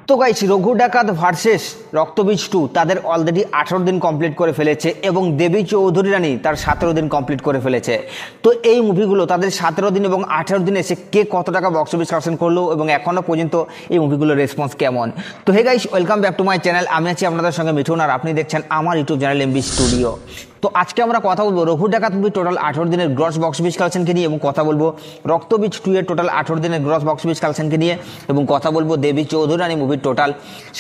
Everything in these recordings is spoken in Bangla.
তো গাইস, রঘু ডাকাত ভার্সেস রক্তবীজ 2 তাদের অলরেডি 18 দিন কমপ্লিট করে ফেলেছে এবং দেবী চৌধুরী রানী তার 17 দিন কমপ্লিট করে ফেলেছে। তো এই মুভিগুলো তাদের 17 দিন এবং 18 দিনে এসে কে কত টাকা বক্স অফিস কালেকশন করলো এবং এখনো পর্যন্ত এই মুভিগুলোর রেসপন্স কেমন। তো hey guys, welcome back to my channel. আমি আছি আপনাদের সঙ্গে মিঠুন আর আপনি দেখছেন আমার ইউটিউব চ্যানেল এমবি স্টুডিও। তো আজকে আমরা কথা বলবো রঘু ডাকাত মুভি টোটাল 18 দিনের গ্রস বক্স অফিস কালেকশনকে নিয়ে এবং কথা বলবো রক্তবীজ 2 এর টোটাল 18 দিনের গ্রস বক্স অফিস কালেকশনকে নিয়ে এবং কথা বলবো দেবী চৌধুরী রানী মুভির টোটাল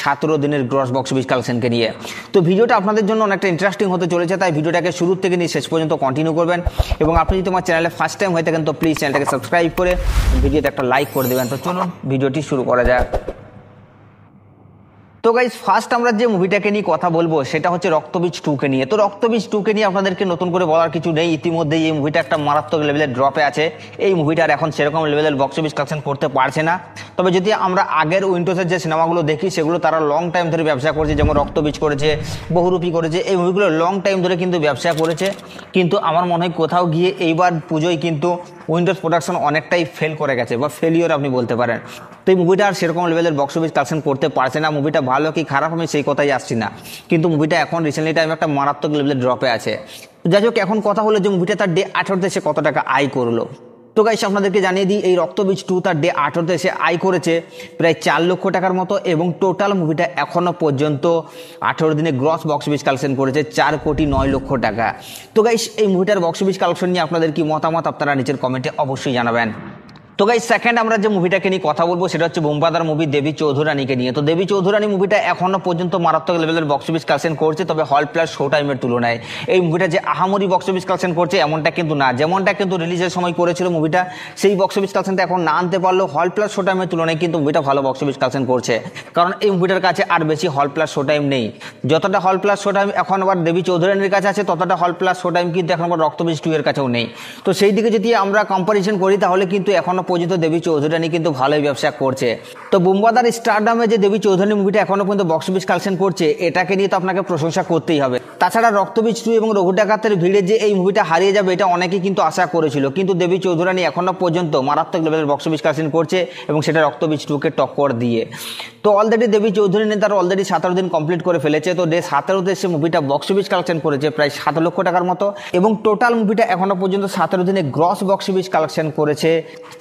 17 দিনের গ্রস বক্স অফিস কালেকশনকে নিয়ে। তো ভিডিওটা আপনাদের জন্য অনেকটা ইন্টারেস্টিং হতে চলেছে, তাই ভিডিওটাকে শুরু থেকে নিয়ে শেষ পর্যন্ত কন্টিনিউ করবেন এবং আপনি যদি আমার চ্যানেলে ফার্স্ট টাইম হয়ে থাকেন তো প্লিজ চ্যানেলটাকে সাবস্ক্রাইব করে ভিডিওতে একটা লাইক করে দেবেন। তো চলুন ভিডিওটি শুরু করা যাক। তো গাইস, ফার্স্ট আমরা যে মুভিটাকে নিয়ে কথা বলবো সেটা হচ্ছে রক্তবীজ 2 কে নিয়ে। তো রক্তবীজ 2 কে নিয়ে আপনাদেরকে নতুন করে বলার কিছু নেই, ইতিমধ্যেই এই মুভিটা একটা মারাত্মক লেভেলের ড্রপে আছে। এই মুভিটার এখন সেরকম লেভেলের বক্স অফিস কালেকশন করতে পারছে না। তবে যদি আমরা আগের উইন্ডোজের যে সিনেমাগুলো দেখি সেগুলো তারা লং টাইম ধরে ব্যবসা করেছে, যেমন রক্তবীজ করেছে, বহুরূপী করেছে, এই মুভিগুলো লং টাইম ধরে কিন্তু ব্যবসা করেছে। কিন্তু আমার মনে হয় কোথাও গিয়ে এইবার পুজোয় কিন্তু উইন্ডোজ প্রোডাকশন অনেকটাই ফেল করে গেছে বা ফেলিওর আপনি বলতে পারেন। তো এই মুভিটা আর সেরকম লেভেলের বক্স অফিস কালেকশন করতে পারছে না। মুভিটা ভালো কি খারাপ আমি সেই কথাই আসছি না, কিন্তু মুভিটা এখন রিসেন্টলি টাইম একটা মারাত্মক লেভেলের ড্রপে আছে। যাই হোক, এখন কথা হলো যে মুভিটা তার ডে 18 সে কত টাকা আয় করলো। তো গাইস, আপনাদেরকে জানিয়ে দিই এই রক্তবীজ 2 তার ডে 18 এসে আয় করেছে প্রায় 4 লক্ষ টাকার মতো এবং টোটাল মুভিটা এখনো পর্যন্ত 18 দিনে গ্রস বক্স অফিস কালেকশন করেছে 4,09,00,000 টাকা। তো গাইস, এই মুভিটার বক্স অফিস কালেকশন নিয়ে আপনাদের কি মতামত আপনারা নিচের কমেন্টে অবশ্যই জানাবেন। তো গাইস, সেকেন্ড আমরা যে মুভিটাকে নিয়ে কথা বলবো সেটা হচ্ছে বোমবাদার মুভি দেবী চৌধুরী রানীকে নিয়ে। তো দেবী চৌধুরী রানী মুভিটা এখনো পর্যন্ত মারাত্মক লেভেলের বক্স অফিস কালেকশন করছে, তবে হল প্লাস শো টাইমের তুলনায় এই মুভিটা যে আহামরি বক্স অফিস কালেকশন করছে এমনটা কিন্তু না। যেমনটা কিন্তু রিলিজের সময় করেছিল মুভিটা, সেই বক্স অফিস কালেকশনটা এখন না আনতে পারলেও হল প্লাস শো টাইমের তুলনায় কিন্তু মুভিটা ভালো বক্স অফিস কালেকশন করছে, কারণ এই মুভিটার কাছে আর বেশি হল প্লাস শো টাইম নেই। যতটা হল প্লাস শো টাইম এখন আবার দেবী চৌধুরী রানীর কাছে আছে, ততটা হল প্লাস শো টাইম কিন্তু এখন আবার রক্তবীজ 2 এর কাছেও নেই। তো সেই দিকে যদি আমরা কম্পারিজন করি তাহলে কিন্তু এখনো পর্যন্ত দেবী চৌধুরী রানী কিন্তু ভালোই ব্যবসা করছে। তো বোমবাদার স্টারডামে যে দেবী চৌধুরী মুভিটা এখনো পর্যন্ত বক্স অফিস কালেকশন করছে এটাকে নিয়ে তো আপনাকে প্রশংসা করতেই হবে। তাছাড়া রক্তবীজ 2 এবং রঘু ডাকাতের ভিড়ে যে এই মুভিটা হারিয়ে যাবে এটা অনেকেই কিন্তু আশা করেছিল, কিন্তু দেবী চৌধুরী রানী এখনো পর্যন্ত মারাত্মক লেভেলের বক্স অফিস কালেকশন করছে এবং সেটা রক্তবীজ 2 কে টক্কর দিয়ে। তো অলরেডি দেবী চৌধুরী রানী তার অলরেডি 17 দিন কমপ্লিট করে ফেলেছে। তো ডে 17 সে মুভিটা বক্স অফিস কালেকশন করেছে প্রায় 7 লক্ষ টাকার মতো এবং টোটাল মুভিটা এখনো পর্যন্ত 17 দিনে গ্রস বক্স অফিস কালেকশন করেছে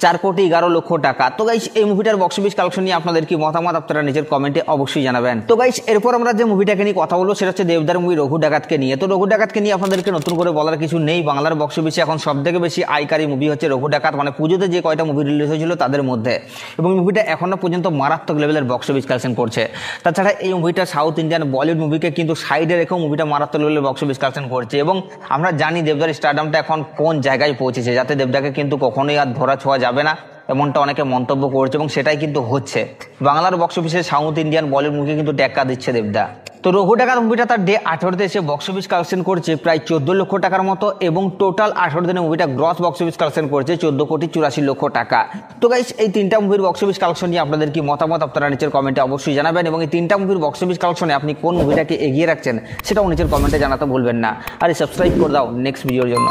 4,11,00,000 টাকা। তো গাইস, এই মুভিটার বক্স অফিস কালেকশন নিয়ে আপনাদের কি মতামত আপনারা নিজের কমেন্টে অবশ্যই জানাবেন। তো গাইস, এরপর আমরা যে মুভিটাকে নিয়ে কথা বলবো সেটা হচ্ছে দেবদার মুভি রঘু ডাকাতকে নিয়ে। তো রঘু ডাকাতকে নিয়ে আপনাদেরকে নতুন করে বলার কিছু নেই, বাংলার বক্স অফিসে এখন সবথেকে বেশি আয়কারী মুভি হচ্ছে রঘু ডাকাত, মানে পুজোতে যে কয়টা মুভি রিলিজ হয়েছিল তাদের মধ্যে, এবং মুভিটা এখনো পর্যন্ত মারাত্মক লেভেলের বক্স অফিস কালেকশন করছে। তাছাড়া এই মুভিটা সাউথ ইন্ডিয়ান বলিউড মুভিকে কিন্তু সাইডে রেখেও মুভিটা মারাত্মক লেভেলের বক্স অফিস কালেকশন করছে এবং আমরা জানি দেবদার স্টারডামটা এখন কোন জায়গায় পৌঁছেছে, যাতে দেবদাকে কিন্তু কখনোই আর ধরা ছোঁয়া যাবে না এমনটা অনেকে মন্তব্য করছে এবং সেটাই কিন্তু হচ্ছে। বাংলার বক্স অফিসে সাউথ ইন্ডিয়ান বলিউড মুভিকে কিন্তু টেক্কা দিচ্ছে দেবদা। তো রঘু ডাকাত মুভিটা তার ডে 18 এসে বক্স অফিস কালেকশন করছে প্রায় 14 লক্ষ টাকার মতো এবং টোটাল 18 দিনে মুভিটা গ্রস বক্স অফিস কালেকশন করছে 14,84,00,000 টাকা। তো গাইস, এই তিনটা মুভির বক্স অফিস কালেকশন নিয়ে আপনাদের কি মতামত আপনারা নিচের কমেন্টে অবশ্যই জানাবেন এবং এই তিনটা মুভির বক্স অফিস কালেকশনে আপনি কোন মুভিটাকে এগিয়ে রাখছেন সেটাও নিচের কমেন্টে জানাতে ভুলবেন না। আর সাবস্ক্রাইব করে দাও নেক্সট ভিডিওর জন্য।